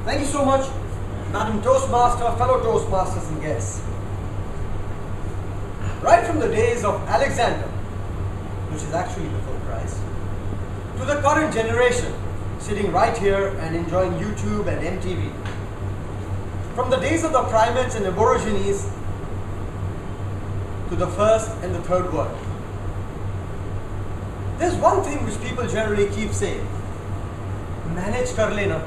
Thank you so much, Madam Toastmaster, fellow Toastmasters and guests. Right from the days of Alexander, which is actually before Christ, to the current generation sitting right here and enjoying YouTube and MTV. From the days of the primates and aborigines to the first and the third world. There's one thing which people generally keep saying. Manage kar lena.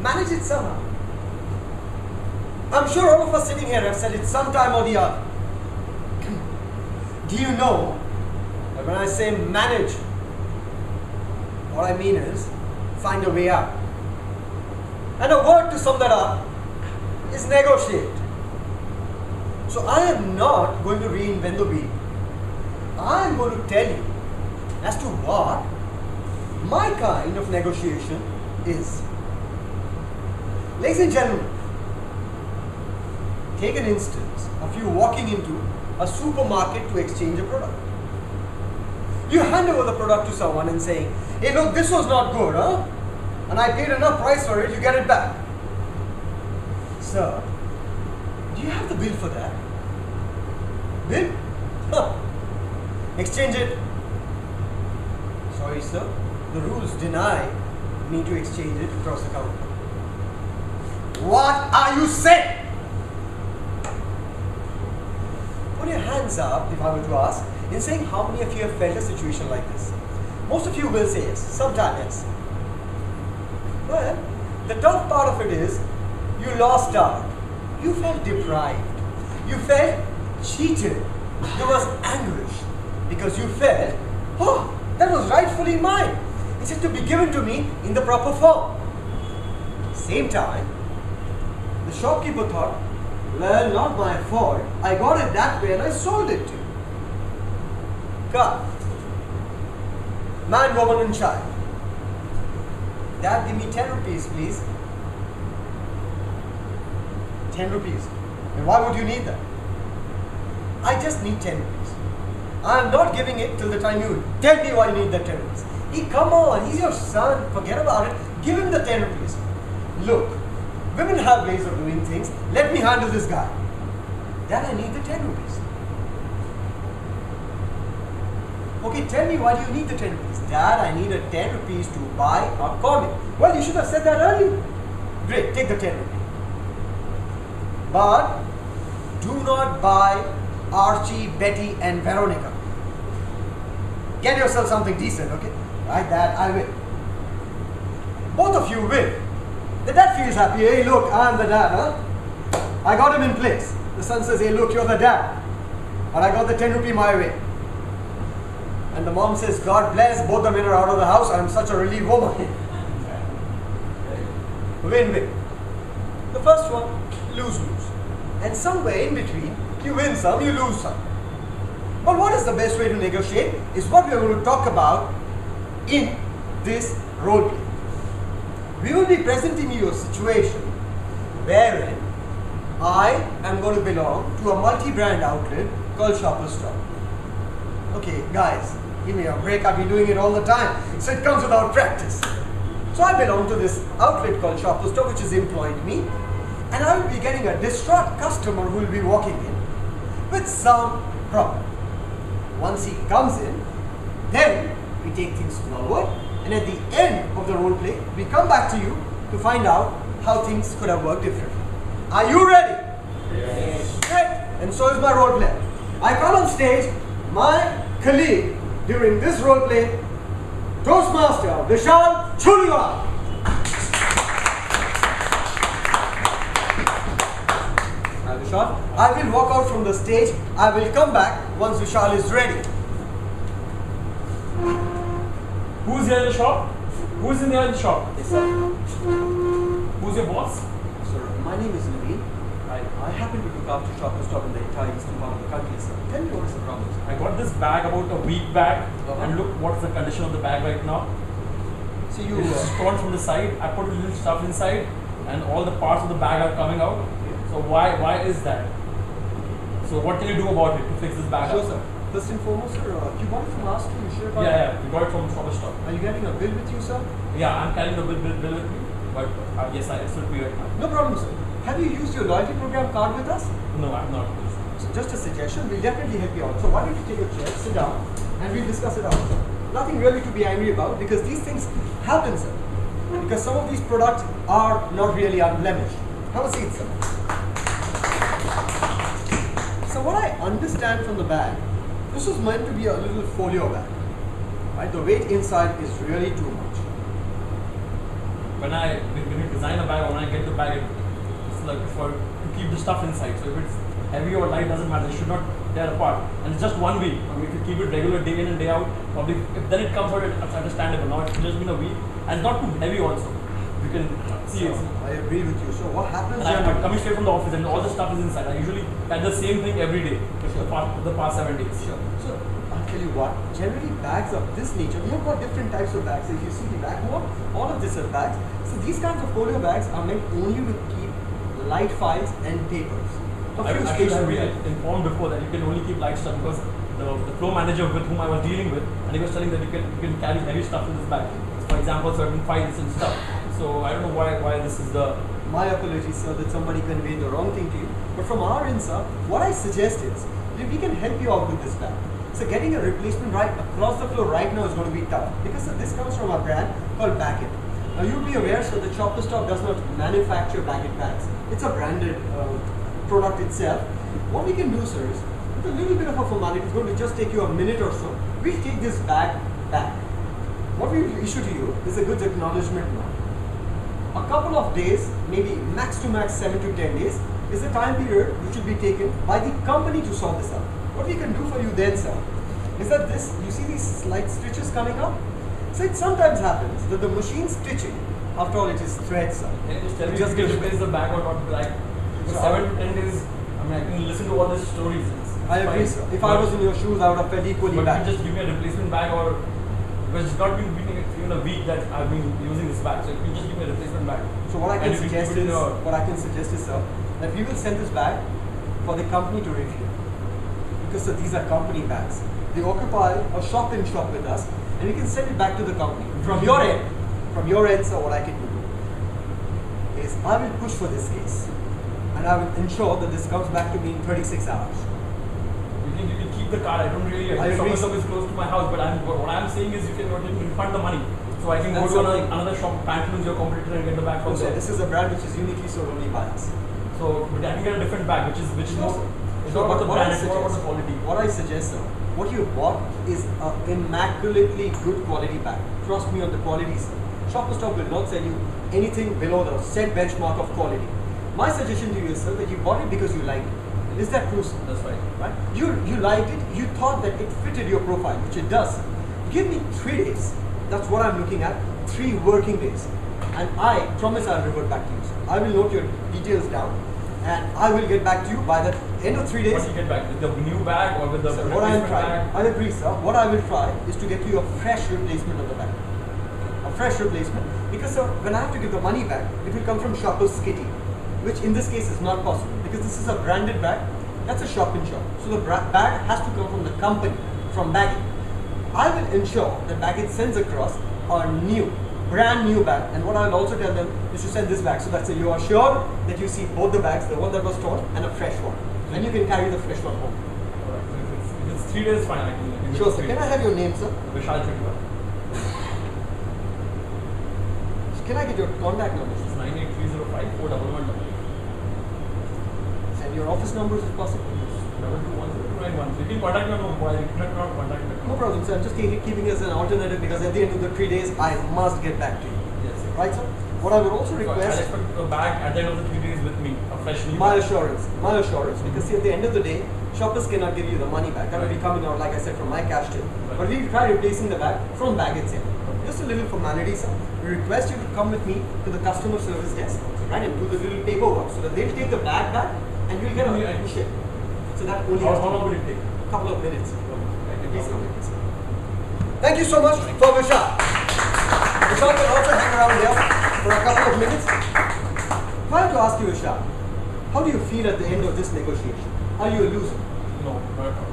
Manage it somehow. I'm sure all of us sitting here have said it sometime or the other. Do you know that when I say manage, what I mean is find a way out. And a word to sum that up is negotiate. So I am not going to reinvent the wheel. I am going to tell you as to what my kind of negotiation is. Ladies and gentlemen, take an instance of you walking into a supermarket to exchange a product. You hand over the product to someone and saying, hey look, this was not good, huh? And I paid enough price for it, you get it back. Sir, do you have the bill for that? Bill? Huh. Exchange it. Sorry sir, the rules deny me to exchange it across the counter. What are you saying? Put your hands up, if I were to ask, in saying how many of you have felt a situation like this. Most of you will say yes, sometimes yes. Well, the tough part of it is, you lost out. You felt deprived. You felt cheated. There was anguish because you felt, oh, that was rightfully mine. It had to be given to me in the proper form. Same time, the shopkeeper thought, well, not my fault. I got it that way and I sold it to you. Cut. Man, woman and child. Dad, give me 10 rupees, please. 10 rupees. And why would you need that? I just need 10 rupees. I am not giving it till the time you tell me why you need that 10 rupees. Hey, come on, he's your son. Forget about it. Give him the 10 rupees. Look, women have ways of doing things. Let me handle this guy. Dad, I need the 10 rupees. Okay, tell me why do you need the 10 rupees? Dad, I need a 10 rupees to buy a comic. Well, you should have said that earlier. Great, take the 10 rupees. But do not buy Archie, Betty and Veronica. Get yourself something decent, okay? Like that, I will. Both of you will. The dad feels happy. Hey, look, I'm the dad, huh? I got him in place. The son says, hey, look, you're the dad. And I got the 10 rupee my way. And the mom says, God bless, both the men are out of the house. I'm such a relieved woman. Win-win. The first one, lose-lose. And somewhere in between, you win some, you lose some. But what is the best way to negotiate is what we are going to talk about in this role play. We will be presenting you a situation wherein I am going to belong to a multi-brand outlet called Shoppers Stop. Okay, guys, give me a break. I've been doing it all the time, so it comes without practice. So I belong to this outlet called Shoppers Stop, which has employed me, and I will be getting a distraught customer who will be walking in with some problem. Once he comes in, then we take things forward, and at the end of the role play, we come back to you to find out how things could have worked differently. Are you ready? Yes. Great. And so is my role play. I call on stage my colleague during this role play, Toastmaster Vishal Churiwal. Vishal, I will walk out from the stage. I will come back once Vishal is ready. Who's here in the shop? Who's in there in the shop? Yes, sir. Who's your boss? Sir, my name is Naveen. I happen to look after Shoppers Stop in the entire eastern part of the country, sir. Tell me what is the problem, sir. I got this bag about a week back, and look what's the condition of the bag right now. So you... It's torn from the side. I put a little stuff inside, and all the parts of the bag are coming out. So why is that? So what can you do about it to fix this bag? Sure, sir. First and foremost, sir, you bought it from us, you sure about Yeah, we got it from Shoppers Stop. Are you getting a bill with you, sir? Yeah, I'm carrying the bill with me. but yes, I still pay right now. No problem, sir. Have you used your loyalty program card with us? No, I'm not. So just a suggestion, we'll definitely help you out. So why don't you take a chair, sit down, and we'll discuss it out, sir. Nothing really to be angry about because these things happen, sir. Because some of these products are not really unblemished. Have a seat, sir. So what I understand from the bag, this was meant to be a little folio bag. Right? The weight inside is really too much. When you design a bag or when I get the bag, it's like to keep the stuff inside. So if it's heavy or light, doesn't matter. It should not tear apart. And it's just 1 week. I mean, if you keep it regular day in and day out, probably then it comes out, it's understandable. Now it's just been a week and not too heavy also. You can see it. I agree with you. So what happens? And I'm coming straight from the office and all the stuff is inside. I usually get the same thing every day for the past 7 days. Sure. So I'll tell you what, generally bags of this nature, we have got different types of bags. So if you see the back more, all of this are bags. So these kinds of folio bags are meant only to keep light files and papers. I should have been informed before that you can only keep light stuff because the flow manager with whom I was dealing with, and he was telling that you can carry heavy stuff in this bag. For example, certain files and stuff. So I don't know why this is the... My apologies, sir, that somebody conveyed the wrong thing to you. But from our end, sir, what I suggest is that we can help you out with this bag. So getting a replacement right across the floor right now is going to be tough because this comes from a brand called Baggett. Now you'll be aware, sir, that Shopper Stop does not manufacture Baggett bags. It's a branded product itself. What we can do, sir, is with a little bit of a formality, it's going to just take you a minute or so. We'll take this bag back. What we will issue to you is a goods acknowledgement note. A couple of days, maybe max to max 7 to 10 days, is the time period which will be taken by the company to sort this out. What we can do for you then, sir, is that you see these slight stitches coming up? So it sometimes happens that the machine stitching, after all, it is thread, sir. Can you just tell me if you replace the bag or not? Like, for 7 to 10 days, I mean, I can listen to all these stories. I agree, sir. If I was in your shoes, I would have felt equally bad. But you just give me a replacement bag, or because it's not been even a week that I've been using this bag, so you can just give me a replacement bag. So what I can suggest is, sir, that we will send this bag for the company to review. Because sir, these are company bags. They occupy a shop in shop with us, and we can send it back to the company. From your end, sir, what I can do is I will push for this case, and I will ensure that this comes back to me in 36 hours. You can keep the card. I don't really. Shopper Stop is close to my house, but what I'm saying is you can refund the money, so I can go to another shop, Pantaloons, your competitor, and get the bag from there. This is a brand which is uniquely sold only by us. So, but I can get a different bag, which is more. It's not about the brand, it's more about the quality. What I suggest, sir, what you bought is an immaculately good quality bag. Trust me on the quality, sir. Shopper Stop will not sell you anything below the set benchmark of quality. My suggestion to you is, sir, that you bought it because you liked it. Is that true, sir? That's right. You liked it, you thought that it fitted your profile, which it does. Give me 3 days. That's what I'm looking at. 3 working days. And I promise I'll revert back to you, sir. I will note your details down. And I will get back to you by the end of 3 days. What do you get back? With the new bag or with the replacement bag? I agree, sir. What I will try is to get you a fresh replacement of the bag. A fresh replacement. Because, sir, when I have to give the money back, it will come from Shopper's Kitty, which in this case is not possible. Because this is a branded bag, that's a shop in shop. So the bag has to come from the company, from Baggett. I will ensure that Baggett sends across a brand new bag, and what I'll also tell them is to send this bag so that you are sure that you see both the bags, the one that was torn and a fresh one, and you can carry the fresh one home. Alright, if it's 3 days, fine. I can sure, sir. Can I have your name, sir? Vishal Churiwal. Can I get your contact number? It's 98305 And your office numbers if possible? 2210291. So you can contact me on mobile, you cannot contact me. No problem, sir. I'm just keeping it as an alternative because at the end of the 3 days, I must get back to you. Yes. Right, sir? What I would also request... I expect a bag at the end of the 3 days with me, a fresh new My assurance, because see, at the end of the day, shoppers cannot give you the money back. That will be coming out, like I said, from my cash till. But we try replacing the bag from Baggett's end. Just a little formality, sir. We request you to come with me to the customer service desk, right, and do the little paperwork so that they'll take the bag back and you'll get a ship. So that only How long will it take? A couple of minutes. Thank you so much for Vishal. Vishal can also hang around here for a couple of minutes. I have to ask you, Vishal, how do you feel at the end of this negotiation? Are you a loser? No, not at all.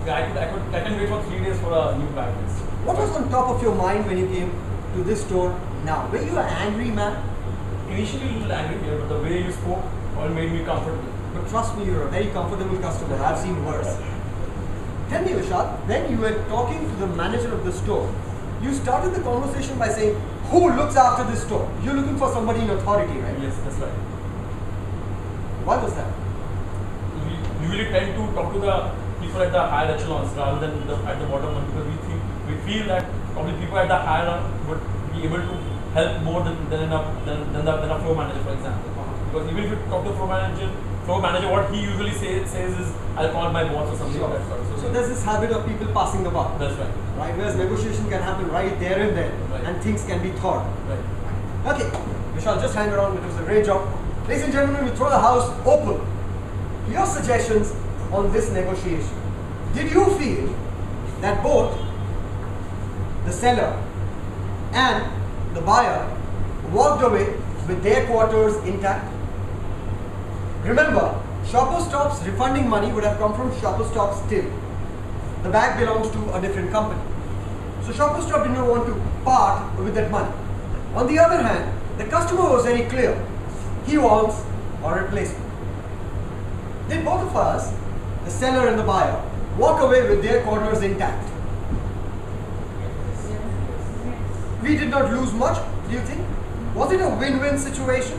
I can wait for 3 days for a new bag. What was on top of your mind when you came to this store now? Were you an angry man? initially a little angry here, but the way you spoke all made me comfortable. But trust me, you're a very comfortable customer. I've seen worse. Tell me, Vishal, when you were talking to the manager of the store, you started the conversation by saying, who looks after this store? You're looking for somebody in authority, right? Yes, that's right. Why was that? We usually tend to talk to the people at the higher echelons rather than at the bottom one, because we feel that probably people at the higher one would be able to help more than a floor manager, for example. Because even if you talk to a floor manager, what he usually says is, I'll call my boss or something like that. So there's this habit of people passing the buck. That's right. Right, whereas negotiation can happen right there and then, Right. and things can be thought. Right. Okay, Vishal, just hang around. It was a great job. Ladies and gentlemen, we throw the house open. Your suggestions on this negotiation. Did you feel that both the seller and the buyer walked away with their quarters intact? Remember, Shopper Stop's refunding money would have come from Shopper Stop still. The bag belongs to a different company. So Shopper Stop did not want to part with that money. On the other hand, the customer was very clear. He wants a replacement. Did both of us, the seller and the buyer, walk away with their corners intact? We did not lose much, do you think? Was it a win-win situation?